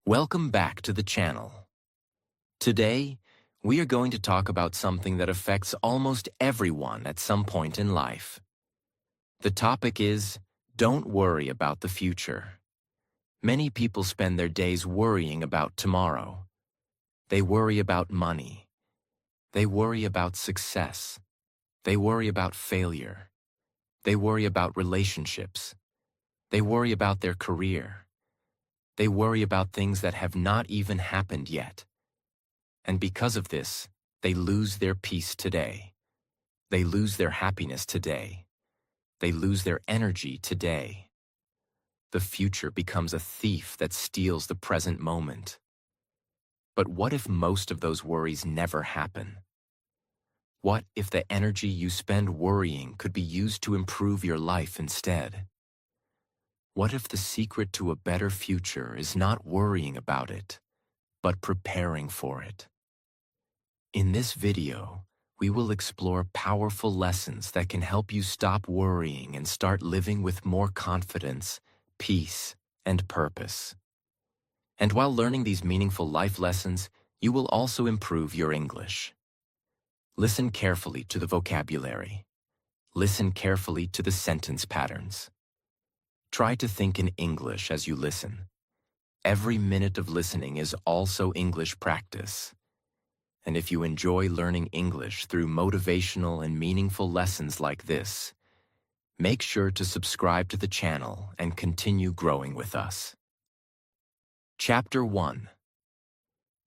Welcome back to the channel. Today, we are going to talk about something that affects almost everyone at some point in life. The topic is, don't worry about the future. Many people spend their days worrying about tomorrow. They worry about money. They worry about success. They worry about failure. They worry about relationships. They worry about their career. They worry about things that have not even happened yet. And because of this, they lose their peace today. They lose their happiness today. They lose their energy today. The future becomes a thief that steals the present moment. But what if most of those worries never happen? What if the energy you spend worrying could be used to improve your life instead? What if the secret to a better future is not worrying about it, but preparing for it? In this video, we will explore powerful lessons that can help you stop worrying and start living with more confidence, peace, and purpose. And while learning these meaningful life lessons, you will also improve your English. Listen carefully to the vocabulary. Listen carefully to the sentence patterns. Try to think in English as you listen. Every minute of listening is also English practice. And if you enjoy learning English through motivational and meaningful lessons like this, make sure to subscribe to the channel and continue growing with us. Chapter 1.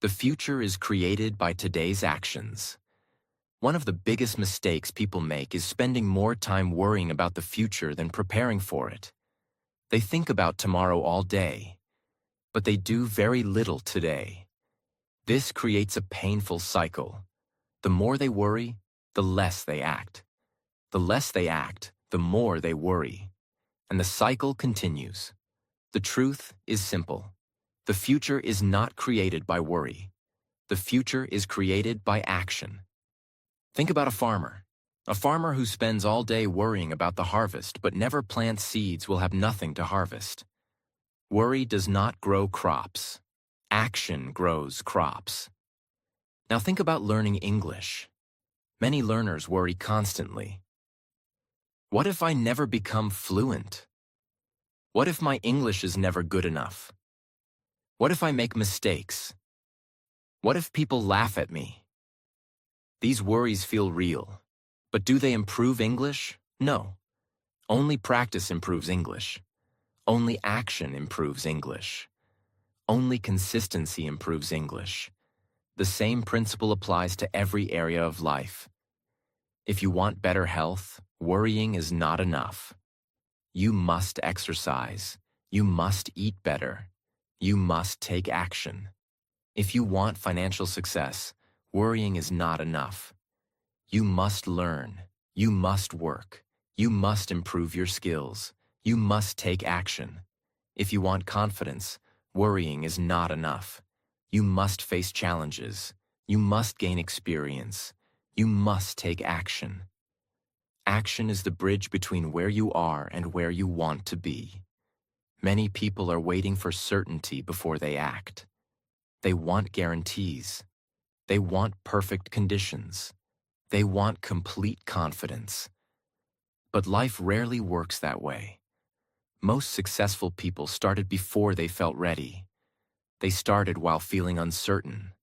The future is created by today's actions. One of the biggest mistakes people make is spending more time worrying about the future than preparing for it. They think about tomorrow all day, but they do very little today. This creates a painful cycle. The more they worry, the less they act. The less they act, the more they worry. And the cycle continues. The truth is simple. The future is not created by worry. The future is created by action. Think about a farmer. A farmer who spends all day worrying about the harvest but never plants seeds will have nothing to harvest. Worry does not grow crops. Action grows crops. Now think about learning English. Many learners worry constantly. What if I never become fluent? What if my English is never good enough? What if I make mistakes? What if people laugh at me? These worries feel real. But do they improve English? No. Only practice improves English. Only action improves English. Only consistency improves English. The same principle applies to every area of life. If you want better health, worrying is not enough. You must exercise. You must eat better. You must take action. If you want financial success, worrying is not enough. You must learn. You must work. You must improve your skills. You must take action. If you want confidence, worrying is not enough. You must face challenges. You must gain experience. You must take action. Action is the bridge between where you are and where you want to be. Many people are waiting for certainty before they act. They want guarantees. They want perfect conditions. They want complete confidence. But life rarely works that way. Most successful people started before they felt ready. They started while feeling uncertain.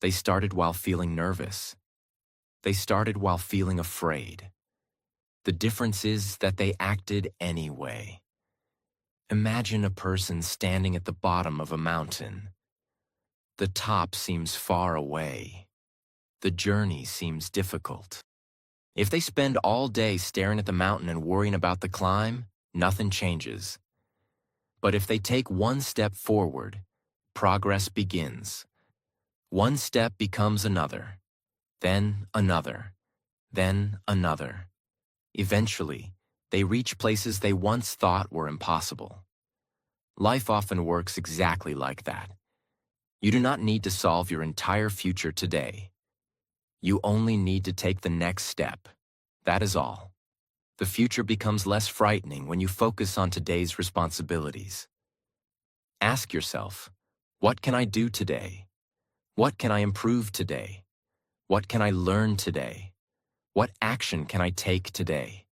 They started while feeling nervous. They started while feeling afraid. The difference is that they acted anyway. Imagine a person standing at the bottom of a mountain. The top seems far away. The journey seems difficult. If they spend all day staring at the mountain and worrying about the climb, nothing changes. But if they take one step forward, progress begins. One step becomes another, then another, then another. Eventually, they reach places they once thought were impossible. Life often works exactly like that. You do not need to solve your entire future today. You only need to take the next step. That is all. The future becomes less frightening when you focus on today's responsibilities. Ask yourself, What can I do today? What can I improve today? What can I learn today? What action can I take today?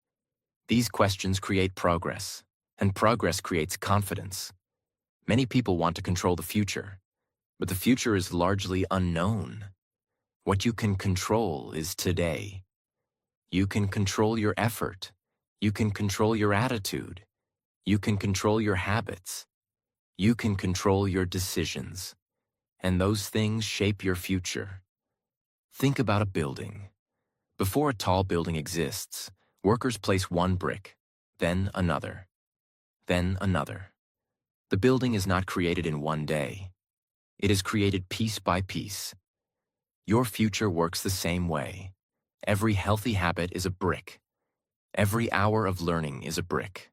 These questions create progress, and progress creates confidence. Many people want to control the future, but the future is largely unknown. What you can control is today. You can control your effort. You can control your attitude. You can control your habits. You can control your decisions. And those things shape your future. Think about a building. Before a tall building exists, workers place one brick, then another, then another. The building is not created in one day. It is created piece by piece. Your future works the same way. Every healthy habit is a brick. Every hour of learning is a brick.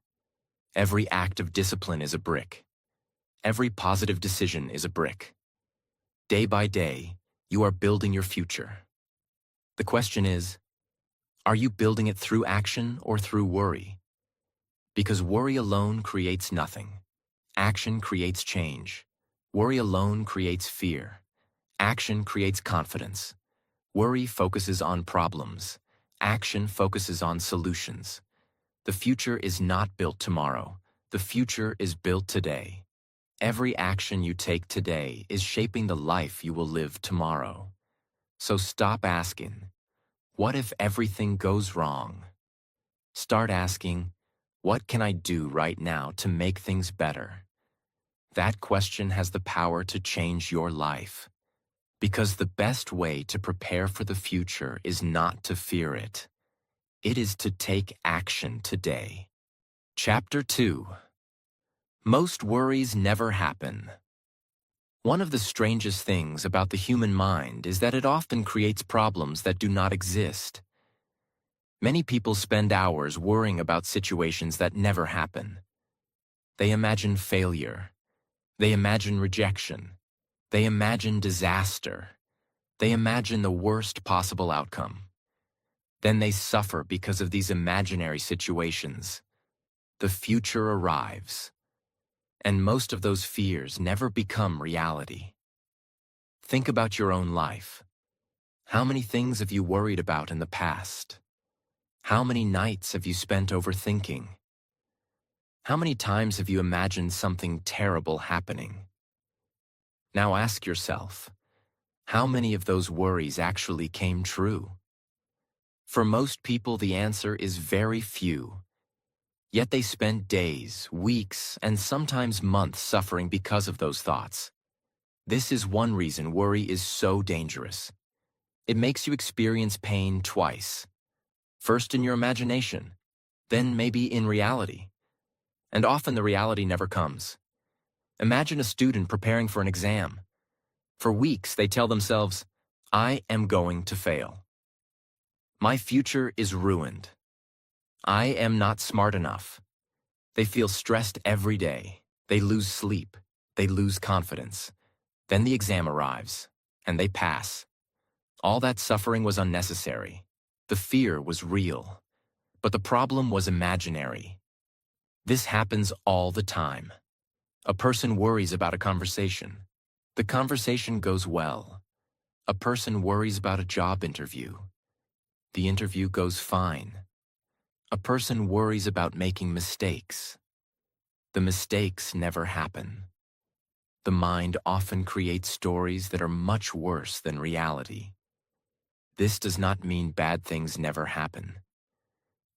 Every act of discipline is a brick. Every positive decision is a brick. Day by day, you are building your future. The question is, are you building it through action or through worry? Because worry alone creates nothing. Action creates change. Worry alone creates fear. Action creates confidence. Worry focuses on problems. Action focuses on solutions. The future is not built tomorrow. The future is built today. Every action you take today is shaping the life you will live tomorrow. So stop asking, what if everything goes wrong? Start asking, what can I do right now to make things better? That question has the power to change your life. Because the best way to prepare for the future is not to fear it. It is to take action today. Chapter 2. Most worries never happen. One of the strangest things about the human mind is that it often creates problems that do not exist. Many people spend hours worrying about situations that never happen. They imagine failure. They imagine rejection. They imagine disaster. They imagine the worst possible outcome. Then they suffer because of these imaginary situations. The future arrives. And most of those fears never become reality. Think about your own life. How many things have you worried about in the past? How many nights have you spent overthinking? How many times have you imagined something terrible happening? Now ask yourself, how many of those worries actually came true? For most people, the answer is very few. Yet they spend days, weeks, and sometimes months suffering because of those thoughts. This is one reason worry is so dangerous. It makes you experience pain twice. First in your imagination, then maybe in reality. And often the reality never comes. Imagine a student preparing for an exam. For weeks they tell themselves, I am going to fail. My future is ruined. I am not smart enough. They feel stressed every day. They lose sleep. They lose confidence. Then the exam arrives, and they pass. All that suffering was unnecessary. The fear was real. But the problem was imaginary. This happens all the time. A person worries about a conversation. The conversation goes well. A person worries about a job interview. The interview goes fine. A person worries about making mistakes. The mistakes never happen. The mind often creates stories that are much worse than reality. This does not mean bad things never happen.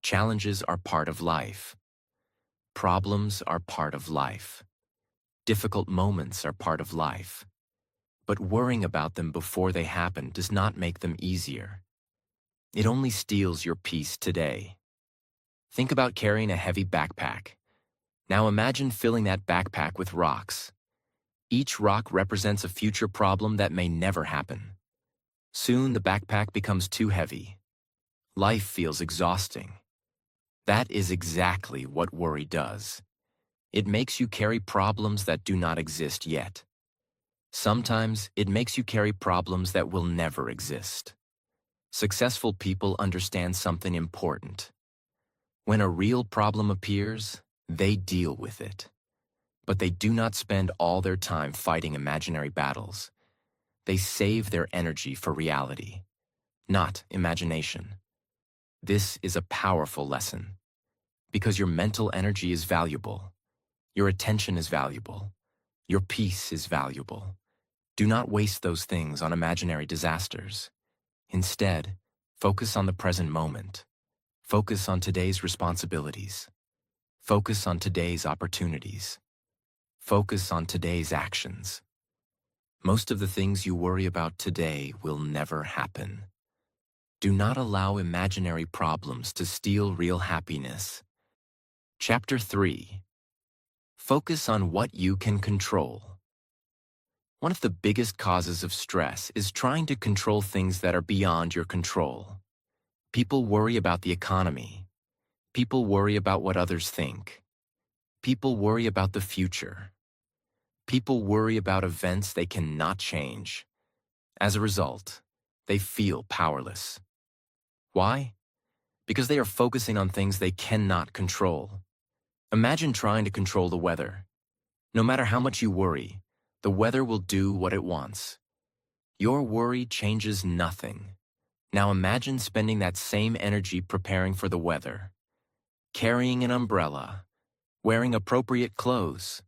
Challenges are part of life. Problems are part of life. Difficult moments are part of life. But worrying about them before they happen does not make them easier. It only steals your peace today. Think about carrying a heavy backpack. Now imagine filling that backpack with rocks. Each rock represents a future problem that may never happen. Soon the backpack becomes too heavy. Life feels exhausting. That is exactly what worry does. It makes you carry problems that do not exist yet. Sometimes it makes you carry problems that will never exist. Successful people understand something important. When a real problem appears, they deal with it. But they do not spend all their time fighting imaginary battles. They save their energy for reality, not imagination. This is a powerful lesson because your mental energy is valuable. Your attention is valuable. Your peace is valuable. Do not waste those things on imaginary disasters. Instead, focus on the present moment. Focus on today's responsibilities. Focus on today's opportunities. Focus on today's actions. Most of the things you worry about today will never happen. Do not allow imaginary problems to steal real happiness. Chapter 3. Focus on what you can control. One of the biggest causes of stress is trying to control things that are beyond your control. People worry about the economy. People worry about what others think. People worry about the future. People worry about events they cannot change. As a result, they feel powerless. Why? Because they are focusing on things they cannot control. Imagine trying to control the weather. No matter how much you worry, the weather will do what it wants. Your worry changes nothing. Now imagine spending that same energy preparing for the weather, carrying an umbrella, wearing appropriate clothes,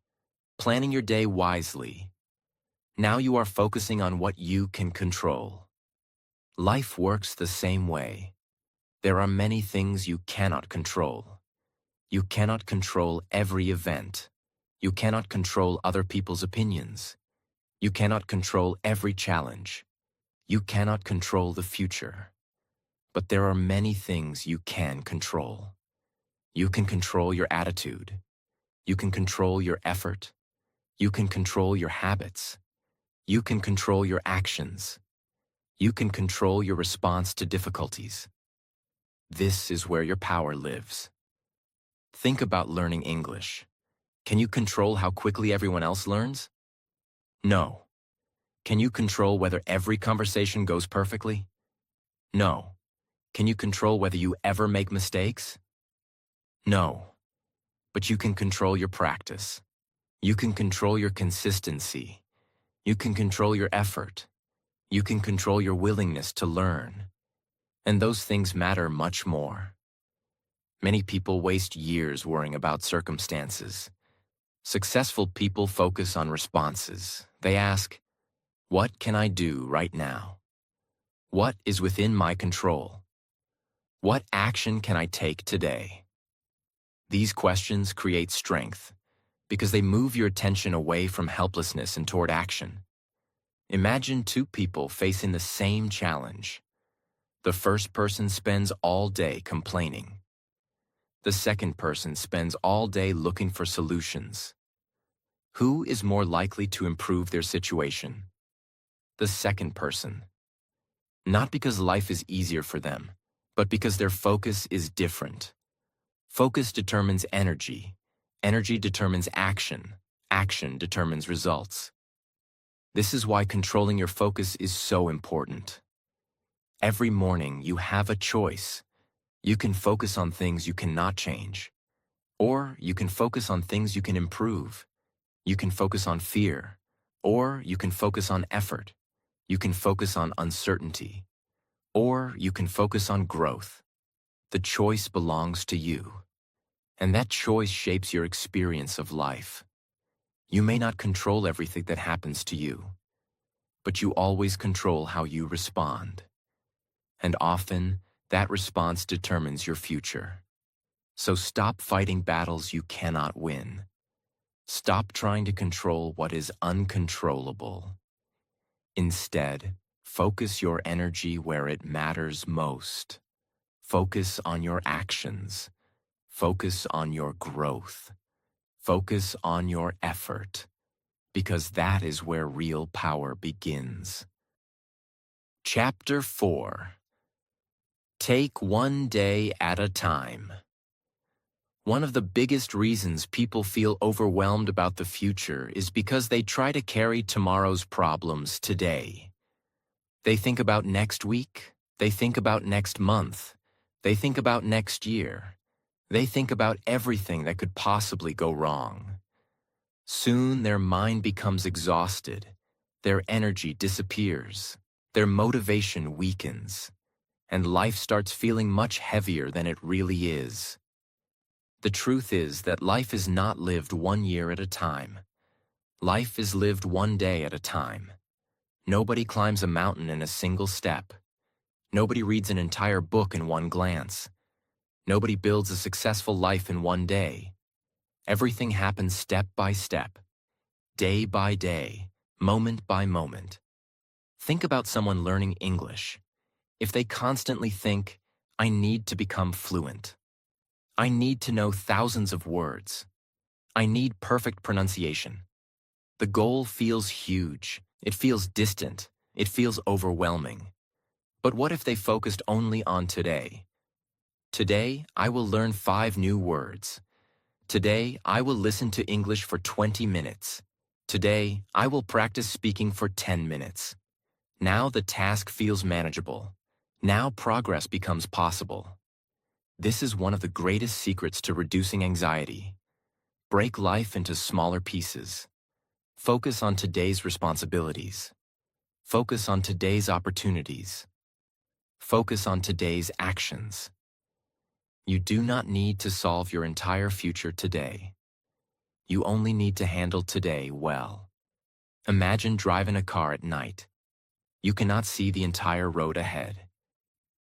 planning your day wisely. Now you are focusing on what you can control. Life works the same way. There are many things you cannot control. You cannot control every event. You cannot control other people's opinions. You cannot control every challenge. You cannot control the future. But there are many things you can control. You can control your attitude. You can control your effort. You can control your habits. You can control your actions. You can control your response to difficulties. This is where your power lives. Think about learning English. Can you control how quickly everyone else learns? No. Can you control whether every conversation goes perfectly? No. Can you control whether you ever make mistakes? No. But you can control your practice. You can control your consistency. You can control your effort. You can control your willingness to learn. And those things matter much more. Many people waste years worrying about circumstances. Successful people focus on responses. They ask, what can I do right now? What is within my control? What action can I take today? These questions create strength because they move your attention away from helplessness and toward action. Imagine two people facing the same challenge. The first person spends all day complaining. The second person spends all day looking for solutions. Who is more likely to improve their situation? The second person. Not because life is easier for them, but because their focus is different. Focus determines energy. Energy determines action. Action determines results. This is why controlling your focus is so important. Every morning you have a choice. You can focus on things you cannot change, or you can focus on things you can improve. You can focus on fear, or you can focus on effort. You can focus on uncertainty, or you can focus on growth. The choice belongs to you, and that choice shapes your experience of life. You may not control everything that happens to you, but you always control how you respond. And often, that response determines your future. So stop fighting battles you cannot win. Stop trying to control what is uncontrollable. Instead, focus your energy where it matters most. Focus on your actions. Focus on your growth. Focus on your effort, because that is where real power begins. Chapter 4. Take one day at a time. One of the biggest reasons people feel overwhelmed about the future is because they try to carry tomorrow's problems today. They think about next week. They think about next month. They think about next year. They think about everything that could possibly go wrong. Soon their mind becomes exhausted, their energy disappears, their motivation weakens, and life starts feeling much heavier than it really is. The truth is that life is not lived 1 year at a time. Life is lived 1 day at a time. Nobody climbs a mountain in a single step. Nobody reads an entire book in one glance. Nobody builds a successful life in 1 day. Everything happens step by step, day by day, moment by moment. Think about someone learning English. If they constantly think, I need to become fluent. I need to know thousands of words. I need perfect pronunciation. The goal feels huge. It feels distant. It feels overwhelming. But what if they focused only on today? Today, I will learn 5 new words. Today, I will listen to English for 20 minutes. Today, I will practice speaking for 10 minutes. Now the task feels manageable. Now progress becomes possible. This is one of the greatest secrets to reducing anxiety. Break life into smaller pieces. Focus on today's responsibilities. Focus on today's opportunities. Focus on today's actions. You do not need to solve your entire future today. You only need to handle today well. Imagine driving a car at night. You cannot see the entire road ahead.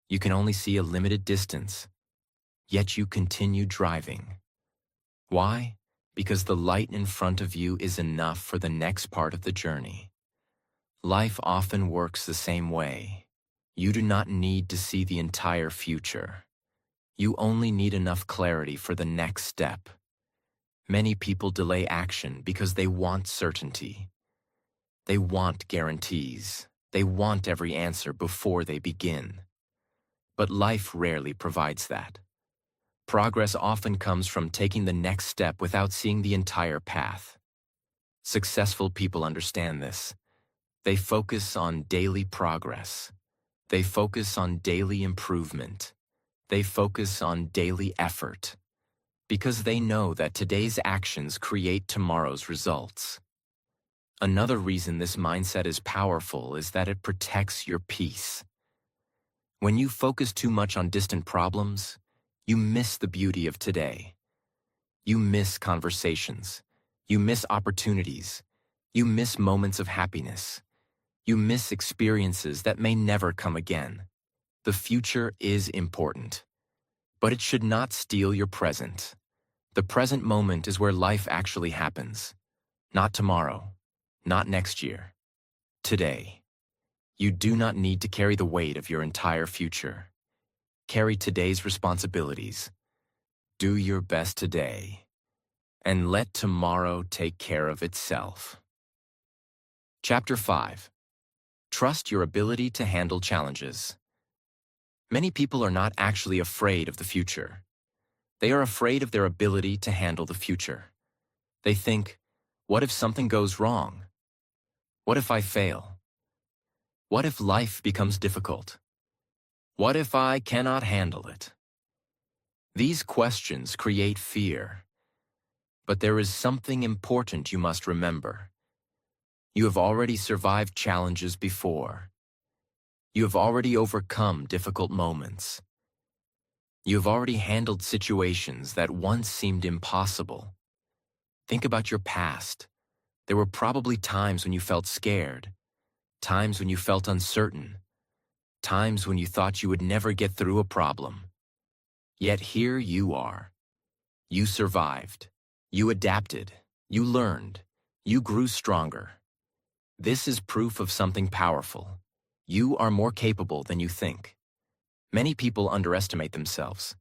You can only see a limited distance. Yet you continue driving. Why? Because the light in front of you is enough for the next part of the journey. Life often works the same way. You do not need to see the entire future. You only need enough clarity for the next step. Many people delay action because they want certainty. They want guarantees. They want every answer before they begin. But life rarely provides that. Progress often comes from taking the next step without seeing the entire path. Successful people understand this. They focus on daily progress. They focus on daily improvement. They focus on daily effort. Because they know that today's actions create tomorrow's results. Another reason this mindset is powerful is that it protects your peace. When you focus too much on distant problems, you miss the beauty of today. You miss conversations. You miss opportunities. You miss moments of happiness. You miss experiences that may never come again. The future is important, but it should not steal your present. The present moment is where life actually happens. Not tomorrow, not next year. Today. You do not need to carry the weight of your entire future. Carry today's responsibilities. Do your best today, and let tomorrow take care of itself. Chapter 5. Trust your ability to handle challenges. Many people are not actually afraid of the future. They are afraid of their ability to handle the future. They think, what if something goes wrong? What if I fail? What if life becomes difficult? What if I cannot handle it? These questions create fear. But there is something important you must remember. You have already survived challenges before. You have already overcome difficult moments. You have already handled situations that once seemed impossible. Think about your past. There were probably times when you felt scared, times when you felt uncertain, times when you thought you would never get through a problem. Yet here you are. You survived. You adapted. You learned. You grew stronger. This is proof of something powerful. You are more capable than you think. Many people underestimate themselves.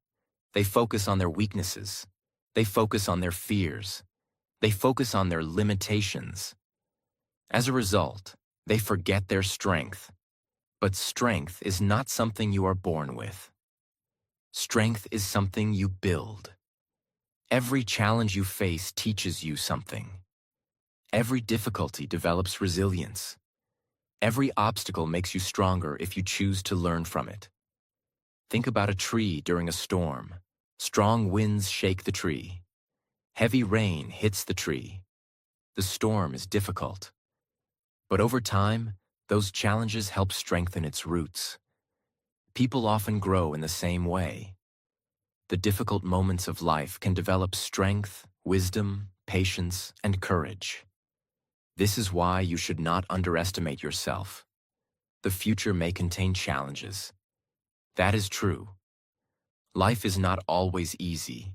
They focus on their weaknesses. They focus on their fears. They focus on their limitations. As a result, they forget their strength. But strength is not something you are born with. Strength is something you build. Every challenge you face teaches you something. Every difficulty develops resilience. Every obstacle makes you stronger if you choose to learn from it. Think about a tree during a storm. Strong winds shake the tree. Heavy rain hits the tree. The storm is difficult. But over time, those challenges help strengthen its roots. People often grow in the same way. The difficult moments of life can develop strength, wisdom, patience, and courage. This is why you should not underestimate yourself. The future may contain challenges. That is true. Life is not always easy.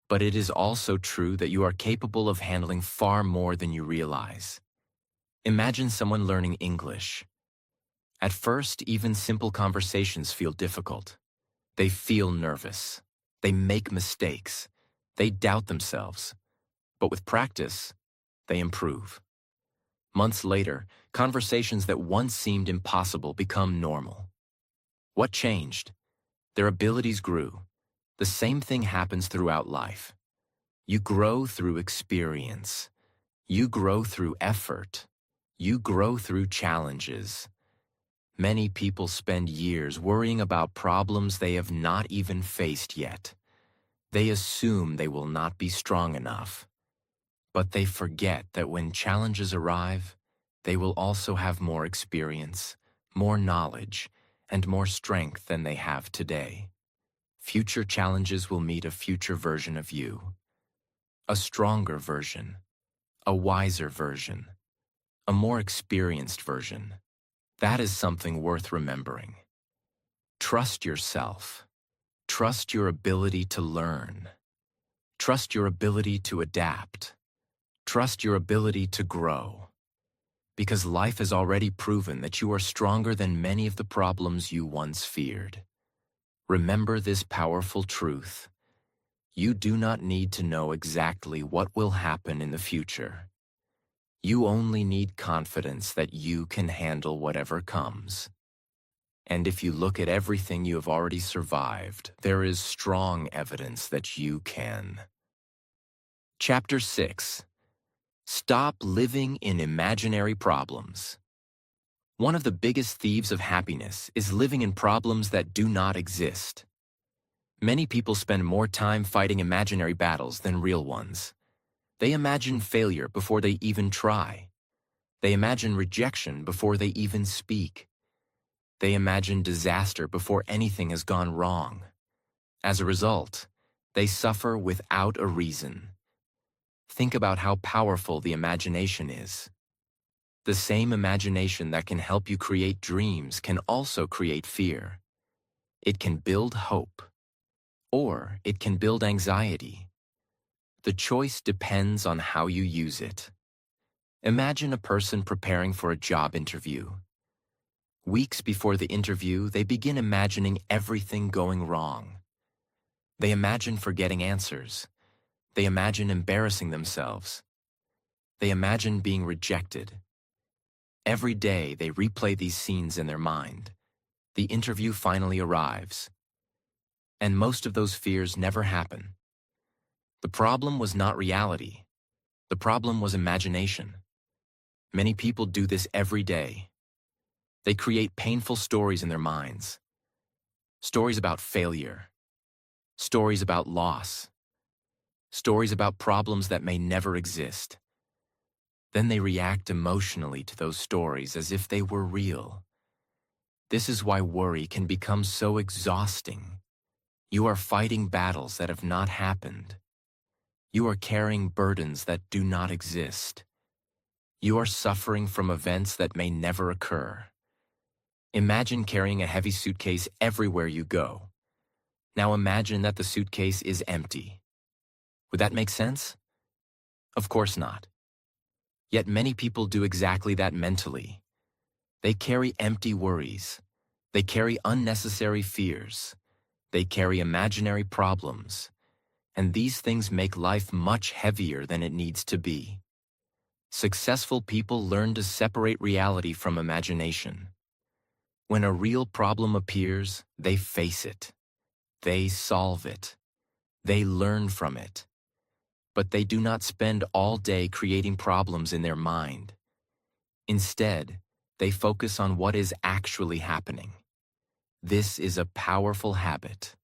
But it is also true that you are capable of handling far more than you realize. Imagine someone learning English. At first, even simple conversations feel difficult. They feel nervous. They make mistakes. They doubt themselves. But with practice, they improve. Months later, conversations that once seemed impossible become normal. What changed? Their abilities grew. The same thing happens throughout life. You grow through experience. You grow through effort. You grow through challenges. Many people spend years worrying about problems they have not even faced yet. They assume they will not be strong enough. But they forget that when challenges arrive, they will also have more experience, more knowledge, and more strength than they have today. Future challenges will meet a future version of you. A stronger version, a wiser version, a more experienced version. That is something worth remembering. Trust yourself. Trust your ability to learn. Trust your ability to adapt. Trust your ability to grow. Because life has already proven that you are stronger than many of the problems you once feared. Remember this powerful truth. You do not need to know exactly what will happen in the future. You only need confidence that you can handle whatever comes. And if you look at everything you have already survived, there is strong evidence that you can. Chapter 6. Stop living in imaginary problems. One of the biggest thieves of happiness is living in problems that do not exist. Many people spend more time fighting imaginary battles than real ones. They imagine failure before they even try. They imagine rejection before they even speak. They imagine disaster before anything has gone wrong. As a result, they suffer without a reason. Think about how powerful the imagination is. The same imagination that can help you create dreams can also create fear. It can build hope, or it can build anxiety. The choice depends on how you use it. Imagine a person preparing for a job interview. Weeks before the interview, they begin imagining everything going wrong. They imagine forgetting answers. They imagine embarrassing themselves. They imagine being rejected. Every day, they replay these scenes in their mind. The interview finally arrives. And most of those fears never happen. The problem was not reality. The problem was imagination. Many people do this every day. They create painful stories in their minds. Stories about failure. Stories about loss. Stories about problems that may never exist. Then they react emotionally to those stories as if they were real. This is why worry can become so exhausting. You are fighting battles that have not happened. You are carrying burdens that do not exist. You are suffering from events that may never occur. Imagine carrying a heavy suitcase everywhere you go. Now imagine that the suitcase is empty. Would that make sense? Of course not. Yet many people do exactly that mentally. They carry empty worries. They carry unnecessary fears. They carry imaginary problems. And these things make life much heavier than it needs to be. Successful people learn to separate reality from imagination. When a real problem appears, they face it. They solve it. They learn from it. But they do not spend all day creating problems in their mind. Instead, they focus on what is actually happening. This is a powerful habit.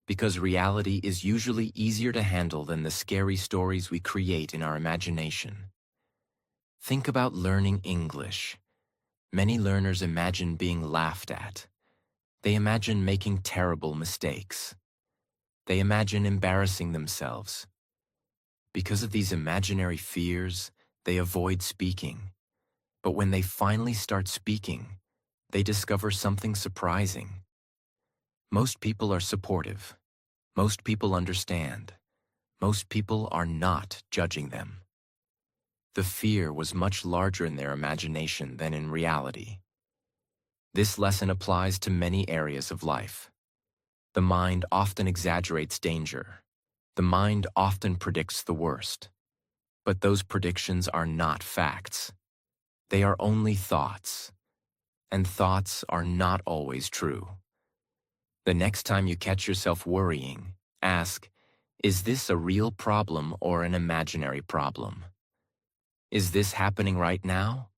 Because reality is usually easier to handle than the scary stories we create in our imagination. Think about learning English. Many learners imagine being laughed at. They imagine making terrible mistakes. They imagine embarrassing themselves. Because of these imaginary fears, they avoid speaking. But when they finally start speaking, they discover something surprising. Most people are supportive. Most people understand. Most people are not judging them. The fear was much larger in their imagination than in reality. This lesson applies to many areas of life. The mind often exaggerates danger. The mind often predicts the worst. But those predictions are not facts. They are only thoughts. And thoughts are not always true. The next time you catch yourself worrying, ask, is this a real problem or an imaginary problem? Is this happening right now?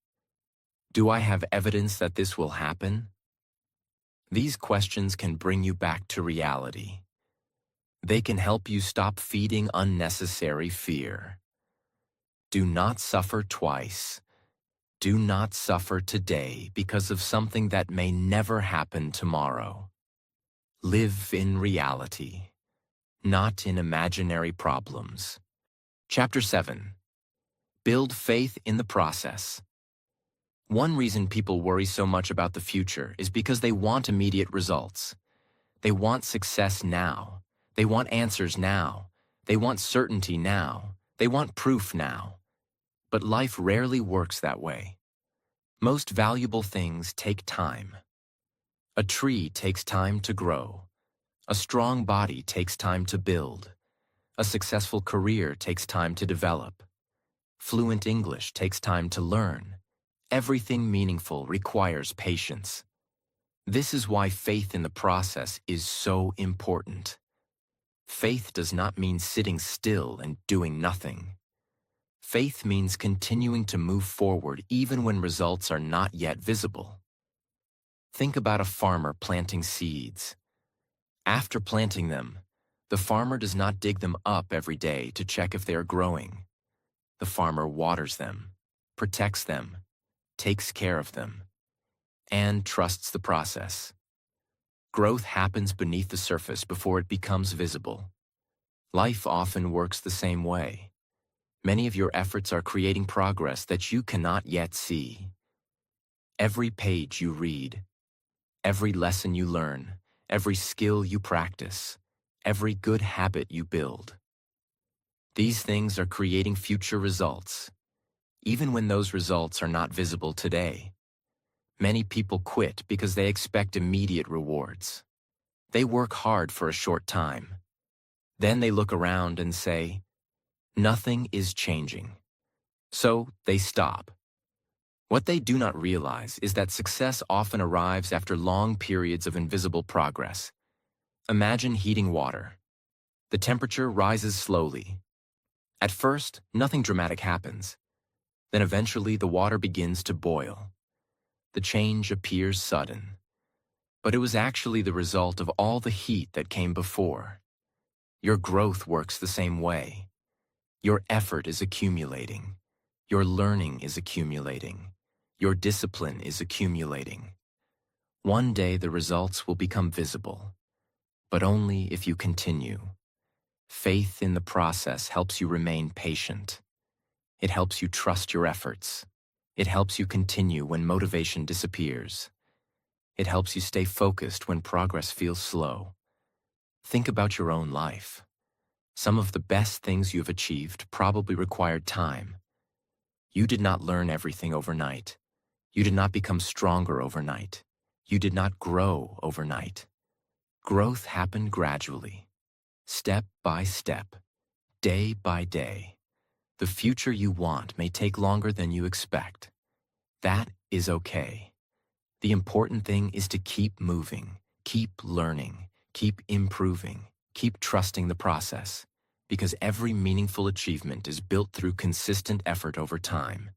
Do I have evidence that this will happen? These questions can bring you back to reality. They can help you stop feeding unnecessary fear. Do not suffer twice. Do not suffer today because of something that may never happen tomorrow. Live in reality, not in imaginary problems. Chapter 7. Build faith in the process. One reason people worry so much about the future is because they want immediate results. They want success now. They want answers now. They want certainty now. They want proof now. But life rarely works that way. Most valuable things take time. A tree takes time to grow. A strong body takes time to build. A successful career takes time to develop. Fluent English takes time to learn. Everything meaningful requires patience. This is why faith in the process is so important. Faith does not mean sitting still and doing nothing. Faith means continuing to move forward even when results are not yet visible. Think about a farmer planting seeds. After planting them, the farmer does not dig them up every day to check if they are growing. The farmer waters them, protects them, takes care of them, and trusts the process. Growth happens beneath the surface before it becomes visible. Life often works the same way. Many of your efforts are creating progress that you cannot yet see. Every page you read, every lesson you learn, every skill you practice, every good habit you build. These things are creating future results, even when those results are not visible today. Many people quit because they expect immediate rewards. They work hard for a short time. Then they look around and say, nothing is changing. So they stop. What they do not realize is that success often arrives after long periods of invisible progress. Imagine heating water. The temperature rises slowly. At first, nothing dramatic happens. Then eventually the water begins to boil. The change appears sudden. But it was actually the result of all the heat that came before. Your growth works the same way. Your effort is accumulating. Your learning is accumulating. Your discipline is accumulating. One day the results will become visible, but only if you continue. Faith in the process helps you remain patient. It helps you trust your efforts. It helps you continue when motivation disappears. It helps you stay focused when progress feels slow. Think about your own life. Some of the best things you have achieved probably required time. You did not learn everything overnight. You did not become stronger overnight. You did not grow overnight. Growth happened gradually, step by step, day by day. The future you want may take longer than you expect. That is okay. The important thing is to keep moving, keep learning, keep improving, keep trusting the process, because every meaningful achievement is built through consistent effort over time.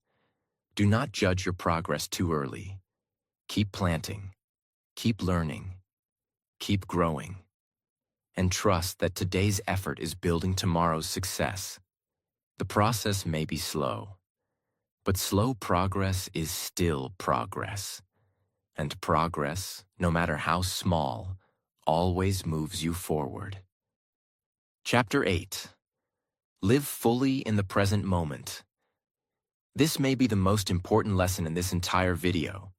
Do not judge your progress too early. Keep planting, keep learning, keep growing. and trust that today's effort is building tomorrow's success. The process may be slow, but slow progress is still progress. And progress, no matter how small, always moves you forward. Chapter 8. Live fully in the present moment. This may be the most important lesson in this entire video,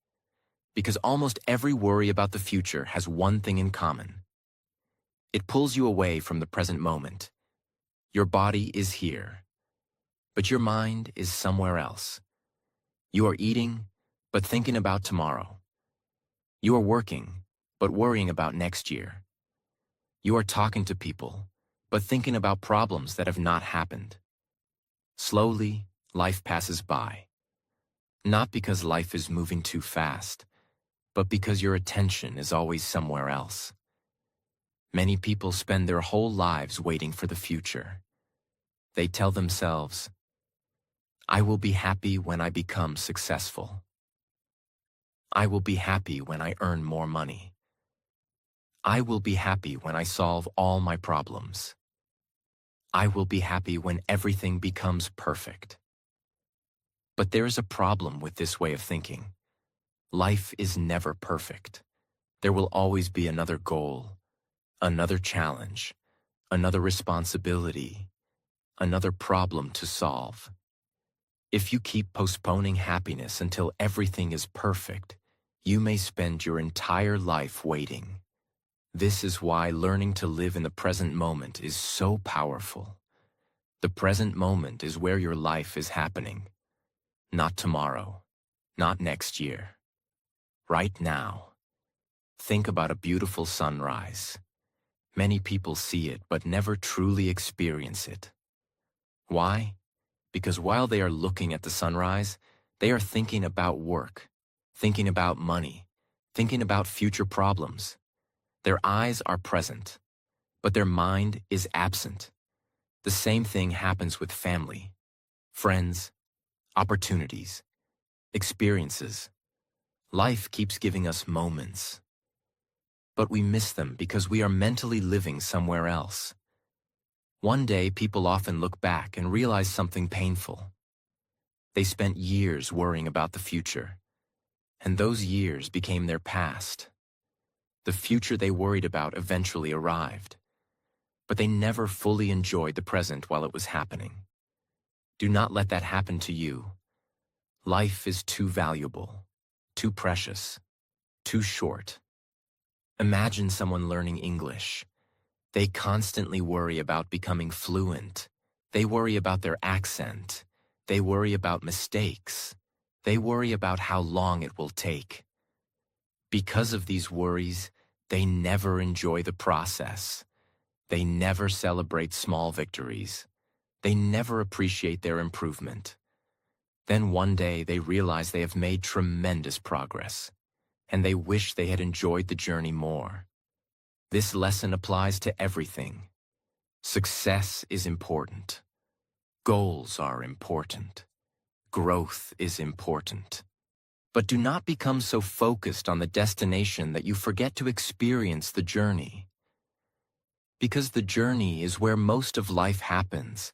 because almost every worry about the future has one thing in common. It pulls you away from the present moment. Your body is here, but your mind is somewhere else. You are eating, but thinking about tomorrow. You are working, but worrying about next year. You are talking to people, but thinking about problems that have not happened. Slowly, life passes by. Not because life is moving too fast, but because your attention is always somewhere else. Many people spend their whole lives waiting for the future. They tell themselves, "I will be happy when I become successful. I will be happy when I earn more money. I will be happy when I solve all my problems. I will be happy when everything becomes perfect." But there is a problem with this way of thinking. Life is never perfect. There will always be another goal, another challenge, another responsibility, another problem to solve. If you keep postponing happiness until everything is perfect, you may spend your entire life waiting. This is why learning to live in the present moment is so powerful. The present moment is where your life is happening. Not tomorrow, not next year. Right now. Think about a beautiful sunrise. Many people see it but never truly experience it. Why? Because while they are looking at the sunrise, they are thinking about work, thinking about money, thinking about future problems. Their eyes are present, but their mind is absent. The same thing happens with family, friends, opportunities, experiences. Life keeps giving us moments, but we miss them because we are mentally living somewhere else. One day, people often look back and realize something painful. They spent years worrying about the future, and those years became their past. The future they worried about eventually arrived, but they never fully enjoyed the present while it was happening. Do not let that happen to you. Life is too valuable, too precious, too short. Imagine someone learning English. They constantly worry about becoming fluent. They worry about their accent. They worry about mistakes. They worry about how long it will take. Because of these worries, they never enjoy the process. They never celebrate small victories. They never appreciate their improvement. Then one day they realize they have made tremendous progress, and they wish they had enjoyed the journey more. This lesson applies to everything. Success is important. Goals are important. Growth is important. But do not become so focused on the destination that you forget to experience the journey. Because the journey is where most of life happens.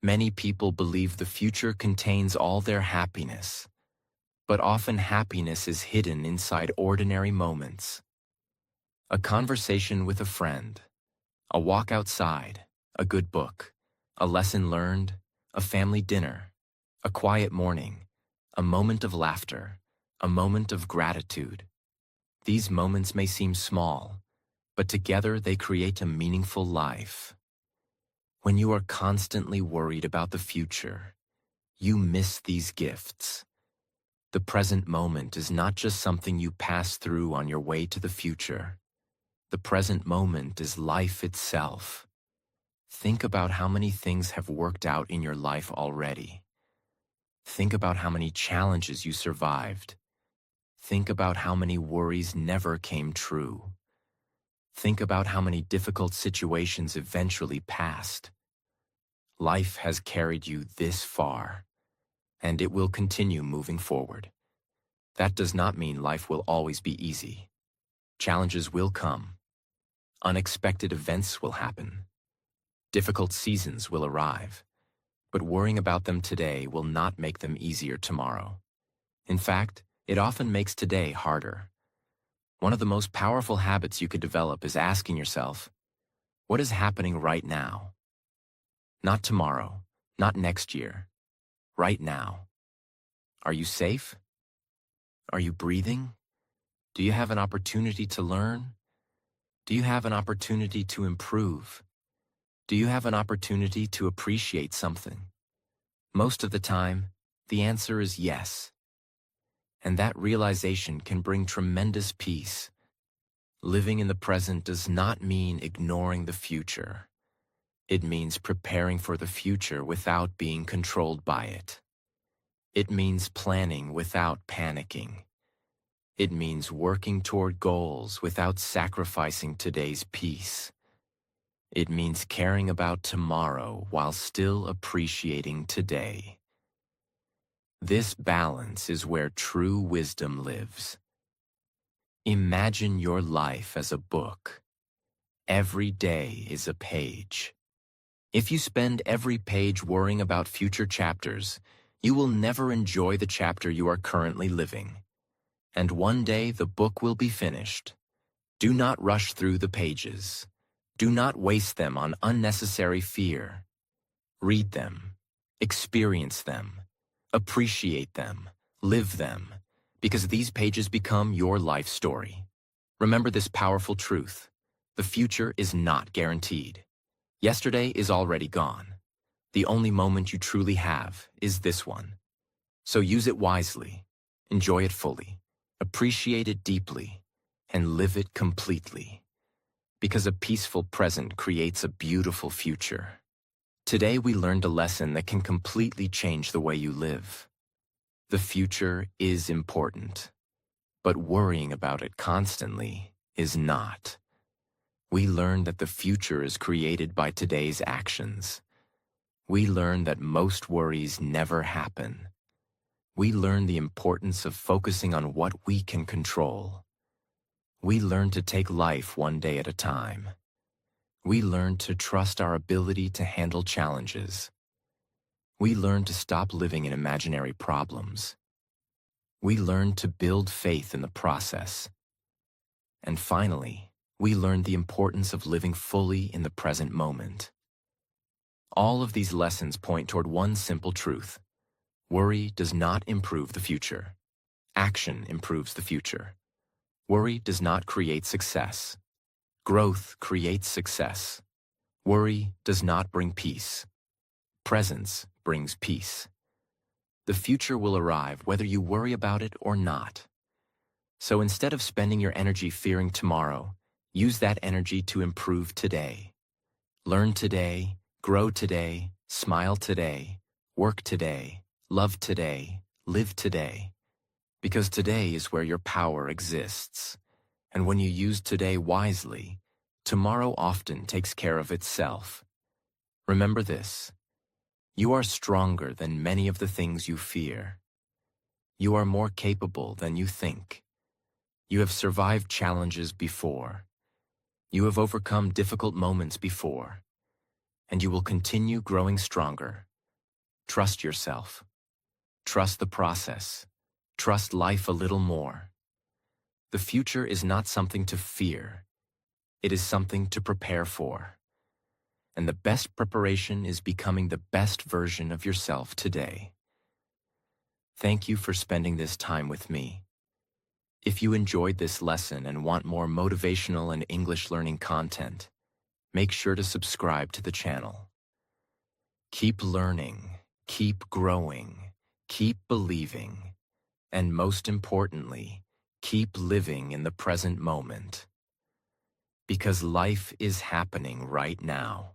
Many people believe the future contains all their happiness, but often happiness is hidden inside ordinary moments. A conversation with a friend, a walk outside, a good book, a lesson learned, a family dinner, a quiet morning, a moment of laughter, a moment of gratitude. These moments may seem small, but together they create a meaningful life. When you are constantly worried about the future, you miss these gifts. The present moment is not just something you pass through on your way to the future. The present moment is life itself. Think about how many things have worked out in your life already. Think about how many challenges you survived. Think about how many worries never came true. Think about how many difficult situations eventually passed. Life has carried you this far, and it will continue moving forward. That does not mean life will always be easy. Challenges will come. Unexpected events will happen. Difficult seasons will arrive. But worrying about them today will not make them easier tomorrow. In fact, it often makes today harder. One of the most powerful habits you could develop is asking yourself, what is happening right now? Not tomorrow, not next year, right now. Are you safe? Are you breathing? Do you have an opportunity to learn? Do you have an opportunity to improve? Do you have an opportunity to appreciate something? Most of the time, the answer is yes. And that realization can bring tremendous peace. Living in the present does not mean ignoring the future. It means preparing for the future without being controlled by it. It means planning without panicking. It means working toward goals without sacrificing today's peace. It means caring about tomorrow while still appreciating today. This balance is where true wisdom lives. Imagine your life as a book. Every day is a page. If you spend every page worrying about future chapters, you will never enjoy the chapter you are currently living. And one day the book will be finished. Do not rush through the pages. Do not waste them on unnecessary fear. Read them, experience them, appreciate them, live them, because these pages become your life story. Remember this powerful truth: the future is not guaranteed. Yesterday is already gone. The only moment you truly have is this one. So use it wisely, enjoy it fully, appreciate it deeply, and live it completely. Because a peaceful present creates a beautiful future. Today we learned a lesson that can completely change the way you live. The future is important, but worrying about it constantly is not. We learned that the future is created by today's actions. We learned that most worries never happen. We learned the importance of focusing on what we can control. We learned to take life one day at a time. We learned to trust our ability to handle challenges. We learned to stop living in imaginary problems. We learned to build faith in the process. And finally, we learned the importance of living fully in the present moment. All of these lessons point toward one simple truth: worry does not improve the future. Action improves the future. Worry does not create success. Growth creates success. Worry does not bring peace. Presence brings peace. The future will arrive whether you worry about it or not. So instead of spending your energy fearing tomorrow, use that energy to improve today. Learn today, grow today, smile today, work today, love today, live today. Because today is where your power exists. And when you use today wisely, tomorrow often takes care of itself. Remember this: you are stronger than many of the things you fear. You are more capable than you think. You have survived challenges before. You have overcome difficult moments before. And you will continue growing stronger. Trust yourself. Trust the process. Trust life a little more. The future is not something to fear. It is something to prepare for. And the best preparation is becoming the best version of yourself today. Thank you for spending this time with me. If you enjoyed this lesson and want more motivational and English learning content, make sure to subscribe to the channel. Keep learning, keep growing, keep believing, and most importantly, keep living in the present moment. Because life is happening right now.